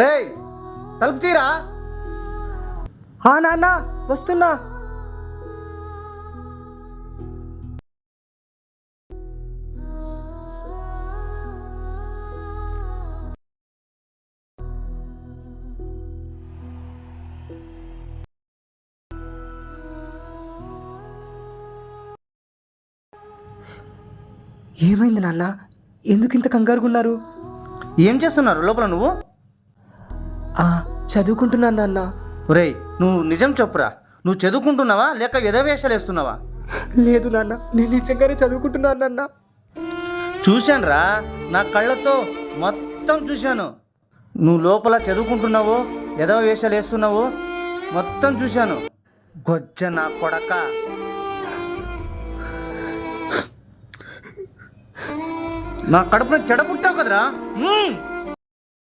రేయ్, తలుపు తీరా. నాన్న వస్తున్నా. ఏమైంది నాన్న? ఎందుకు ఇంత కంగారుగా ఉన్నారు? ఏం చేస్తున్నారు లోపల నువ్వు? చదువుకుంటున్నాను నాన్న. రేయ్, నువ్వు నిజం చెప్పురా. నువ్వు చదువుకుంటున్నావా లేక ఎదవేషాలు వేస్తున్నావా? లేదు నాన్న, నేను నిజంగానే చదువుకుంటున్నాను నాన్న. చూశానురా, నా కళ్ళతో మొత్తం చూశాను. నువ్వు లోపల చదువుకుంటున్నావు, ఎదవ వేషాలు వేస్తున్నావు, మొత్తం చూశాను. గొజ్జ నా కొడక. నా కడుపున చెడ పుట్టావు కదరా.